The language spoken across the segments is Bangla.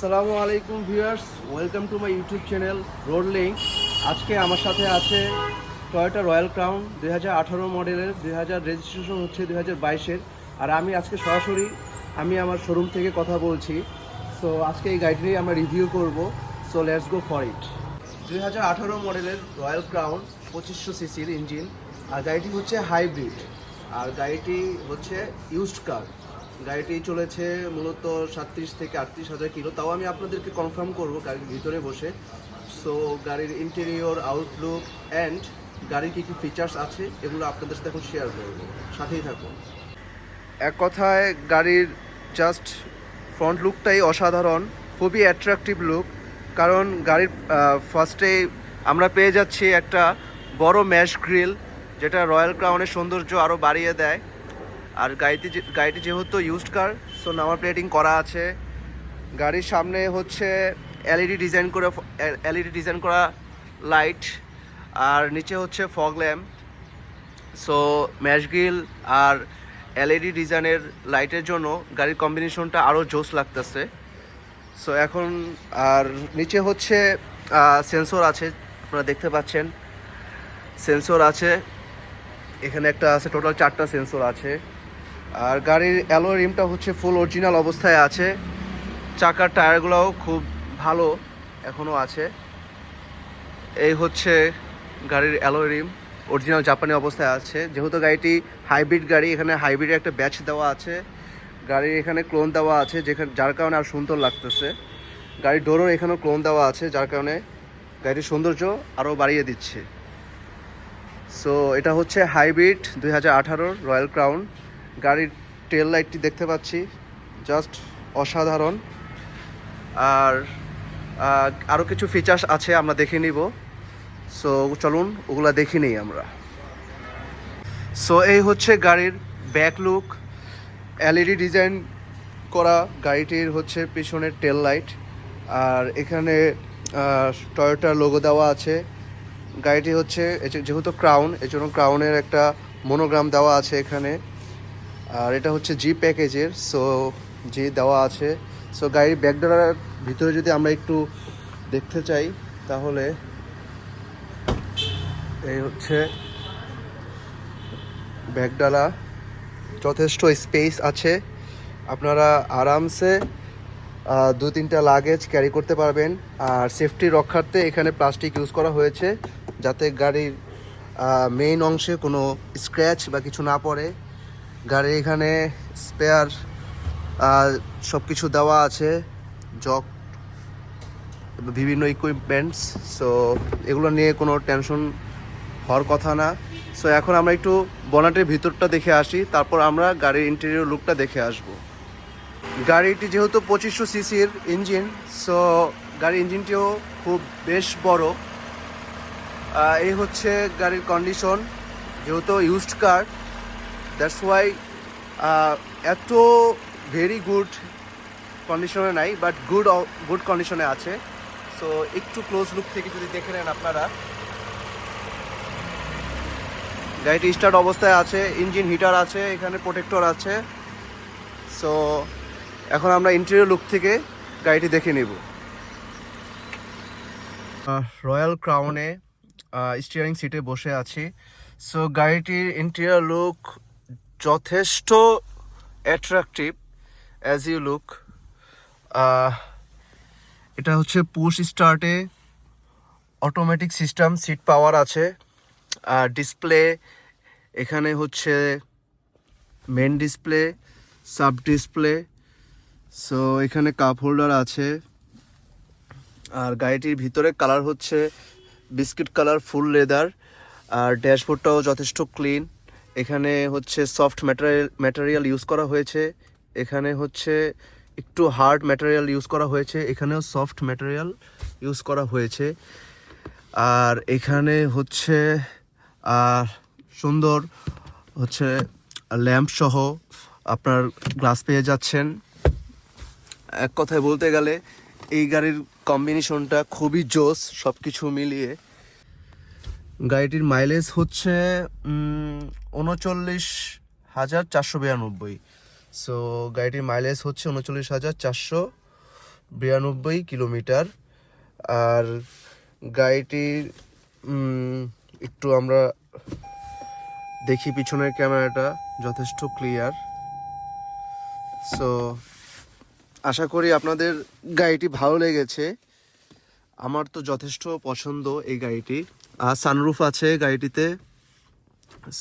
আসসালামু আলাইকুম viewers, welcome to my YouTube channel road link. আজকে আমার সাথে আছে টয়োটা রয়্যাল ক্রাউন 2018 মডেলের, 2000 রেজিস্ট্রেশন হচ্ছে 2022-এর। আর আমি আজকে সরাসরি আমার শোরুম থেকে কথা বলছি। সো আজকে এই গাড়িটি আমরা রিভিউ করব। So let's go for it. 2018 মডেলের রয়্যাল ক্রাউন 2500 সিসির ইঞ্জিন, আর গাড়িটি হচ্ছে হাইব্রিড, আর গাড়িটি হচ্ছে ইউজড কার। গাড়িটি চলেছে মূলত 37 থেকে 38 হাজার কিলো, তাও আমি আপনাদেরকে কনফার্ম করব গাড়ির ভিতরে বসে। সো গাড়ির ইন্টেরিয়র আউটলুক অ্যান্ড গাড়ির কী কী ফিচার্স আছে এগুলো আপনাদের সাথে এখন শেয়ার করব, সাথেই থাকুন। এক কথায় গাড়ির জাস্ট ফ্রন্ট লুকটাই অসাধারণ, খুবই অ্যাট্রাকটিভ লুক। কারণ গাড়ির ফার্স্টেই আমরা পেয়ে যাচ্ছি একটা বড় ম্যাশ গ্রিল, যেটা রয়্যাল ক্রাউনের সৌন্দর্য আরও বাড়িয়ে দেয়। আর গাড়িটি যেহেতু used car, so number plating করা আছে। গাড়ির সামনে হচ্ছে এলইডি ডিজাইন করা লাইট, আর নিচে হচ্ছে fog lamp. So mesh grill আর এলইডি ডিজাইনের লাইটের জন্য গাড়ির কম্বিনেশনটা আরও জোস লাগতেছে। সো এখন আর নিচে হচ্ছে সেন্সর আছে, আপনারা দেখতে পাচ্ছেন সেন্সর আছে, এখানে একটা আছে, টোটাল 4টা সেন্সর আছে। আর গাড়ির অ্যালয় রিমটা হচ্ছে ফুল অরিজিনাল অবস্থায় আছে। চাকার টায়ারগুলোও খুব ভালো এখনও আছে। এই হচ্ছে গাড়ির অ্যালয় রিম, অরিজিনাল জাপানি অবস্থায় আছে। যেহেতু গাড়িটি হাইব্রিড গাড়ি, এখানে হাইব্রিডের একটা ব্যাচ দেওয়া আছে, গাড়ির এখানে ক্লোন দেওয়া আছে, যার কারণে আর সুন্দর লাগতেছে। গাড়ির ডোরও এখানেও ক্লোন দেওয়া আছে, যার কারণে গাড়িটির সৌন্দর্য আরও বাড়িয়ে দিচ্ছে। সো এটা হচ্ছে হাইব্রিড 2018 রয়্যাল ক্রাউন। গাড়ির টেল লাইটটি দেখতে পাচ্ছি, জাস্ট অসাধারণ। আর আরও কিছু ফিচার্স আছে, আমরা দেখে নিব। সো চলুন ওগুলা দেখে নিই আমরা। সো এই হচ্ছে গাড়ির ব্যাক লুক, এলইডি ডিজাইন করা গাড়িটির হচ্ছে পিছনের টেল লাইট, আর এখানে টয়োটার লোগো দেওয়া আছে। গাড়িটি হচ্ছে যেহেতু ক্রাউন, এজন্য ক্রাউনের একটা মনোগ্রাম দেওয়া আছে এখানে। আর এটা হচ্ছে জি প্যাকেজের, সো জি দেওয়া আছে। সো গাড়ির ব্যাকডালার ভিতরে যদি আমরা একটু দেখতে চাই, তাহলে এই হচ্ছে ব্যাকডালা, যথেষ্ট স্পেস আছে, আপনারা আরামসে 2-3টা লাগেজ ক্যারি করতে পারবেন। আর সেফটি রক্ষার্থে এখানে প্লাস্টিক ইউজ করা হয়েছে, যাতে গাড়ির মেইন অংশে কোনো স্ক্র্যাচ বা কিছু না পড়ে। গাড়ির এখানে স্পেয়ার সব কিছু দেওয়া আছে, জক, বিভিন্ন ইকুইপমেন্টস। সো এগুলো নিয়ে কোনো টেনশন হওয়ার কথা না। সো এখন আমরা একটু বনেটের ভিতরটা দেখে আসি, তারপর আমরা গাড়ির ইন্টেরিয়র লুকটা দেখে আসব। গাড়িটি যেহেতু 2500 সিসির ইঞ্জিন, সো গাড়ির ইঞ্জিনটিও খুব বেশ বড়। এই হচ্ছে গাড়ির কন্ডিশন, যেহেতু ইউজড কার, দ্যাটস ওয়াই এত ভেরি গুড কন্ডিশনে নাই, বাট গুড কন্ডিশনে আছে। সো একটু ক্লোজ লুক থেকে যদি দেখে নেন আপনারা, গাড়িটি স্টার্ট অবস্থায় আছে, ইঞ্জিন হিটার আছে, এখানে প্রোটেক্টর আছে। সো এখন আমরা ইন্টেরিয়র লুক থেকে গাড়িটি দেখে নেব। রয়্যাল ক্রাউনে স্টিয়ারিং সিটে বসে আছি। সো গাড়িটির ইন্টেরিয়র লুক যথেষ্ট অ্যাট্রাকটিভ, অ্যাজ ইউ লুক। এটা হচ্ছে পুশ স্টার্টে অটোমেটিক সিস্টেম, সিট পাওয়ার আছে। আর ডিসপ্লে এখানে হচ্ছে main display, sub display. So এখানে কাপ হোল্ডার আছে। আর গাড়িটির ভিতরে কালার হচ্ছে বিস্কিট কালার, ফুল লেদার। আর ড্যাশবোর্ডটাও যথেষ্ট ক্লিন। এখানে হচ্ছে সফট ম্যাটেরিয়াল ইউজ করা হয়েছে, এখানে হচ্ছে একটু হার্ড ম্যাটেরিয়াল ইউজ করা হয়েছে, এখানেও সফট ম্যাটেরিয়াল ইউজ করা হয়েছে। আর এখানে হচ্ছে সুন্দর হচ্ছে ল্যাম্প সহ আপনার গ্লাস পেয়ে যাচ্ছেন। এক কথায় বলতে গেলে এই গাড়ির কম্বিনেশনটা খুবই জোস, সব কিছু মিলিয়ে। গাড়িটির মাইলেজ হচ্ছে 39,492। সো গাড়িটির মাইলেজ হচ্ছে 39,492। কিলোমিটার। আর গাড়িটির একটু আমরা দেখি, পিছনের ক্যামেরাটা যথেষ্ট ক্লিয়ার। সো আশা করি আপনাদের গাড়িটি ভালো লেগেছে। আমার তো যথেষ্ট পছন্দ এই গাড়িটি। আর সানরুফ আছে গাড়িটিতে,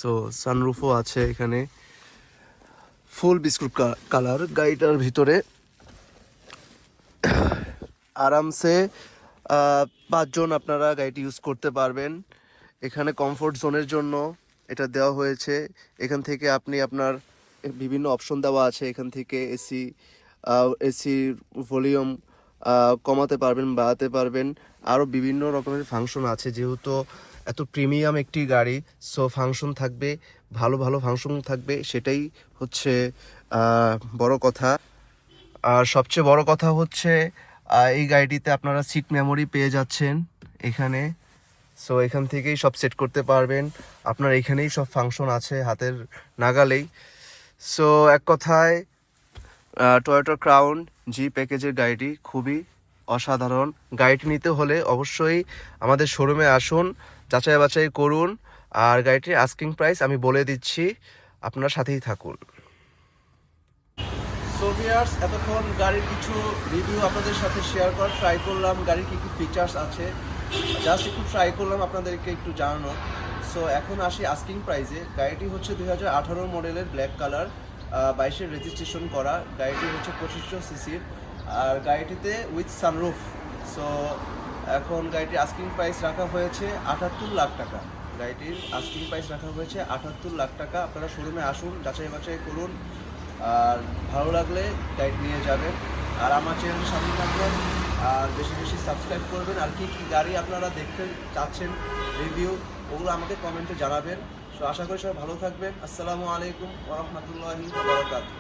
সো সানরুফও আছে এখানে, ফুল বিস্কুট কালার। গাড়িটার ভিতরে আরামসে 5 জন আপনারা গাড়িটি ইউজ করতে পারবেন। এখানে কমফোর্ট জোনের জন্য এটা দেওয়া হয়েছে। এখান থেকে আপনি আপনার বিভিন্ন অপশন দেওয়া আছে। এখান থেকে এসির ভলিউম কমাতে পারবেন, বাড়াতে পারবেন। আরও বিভিন্ন রকমের ফাংশন আছে, যেহেতু এত প্রিমিয়াম একটি গাড়ি, সো ফাংশন থাকবে, ভালো ভালো ফাংশন থাকবে, সেটাই হচ্ছে বড় কথা। আর সবচেয়ে বড় কথা হচ্ছে এই গাড়িটিতে আপনারা সিট মেমোরি পেয়ে যাচ্ছেন এখানে। সো এখান থেকেই সব সেট করতে পারবেন, আপনার এখানেই সব ফাংশন আছে হাতের নাগালেই। সো এক কথায় টয়োটা ক্রাউন জি প্যাকেজের গাড়িটি খুবই অসাধারণ। গাড়িটি নিতে হলে অবশ্যই আমাদের শোরুমে আসুন, যাচাই বাছাই করুন। আর গাড়িটির আস্কিং প্রাইস আমি বলে দিচ্ছি, আপনার সাথেই থাকুন। সো ভিউয়ার্স, এতক্ষণ গাড়ির কিছু রিভিউ আপনাদের সাথে শেয়ার করার ট্রাই করলাম, গাড়ির কী কী ফিচার্স আছে জাস্ট একটু ট্রাই করলাম আপনাদেরকে একটু জানানো। সো এখন আসি আস্কিং প্রাইসে। গাড়িটি হচ্ছে 2018 মডেলের, ব্ল্যাক কালার, 22-এর রেজিস্ট্রেশন করা। গাড়িটি হচ্ছে 2500 সিসির, আর গাড়িটিতে উইথ সানরুফ। সো এখন গাড়িটির আস্কিং প্রাইস রাখা হয়েছে 78 লাখ টাকা। গাড়িটির আস্কিং প্রাইস রাখা হয়েছে 78 লাখ টাকা। আপনারা শোরুমে আসুন, যাচাই বাছাই করুন, আর ভালো লাগলে গাইড নিয়ে যাবেন। আর আমার চ্যানেলের সাথে থাকবেন, আর বেশি বেশি সাবস্ক্রাইব করবেন। আর কী কী গাড়ি আপনারা দেখতে চাচ্ছেন রিভিউ, ওগুলো আমাকে কমেন্টে জানাবেন। সো আশা করি সবাই ভালো থাকবেন। আসসালামু আলাইকুম ওয়া রাহমাতুল্লাহি ওয়া বারাকাতুহু।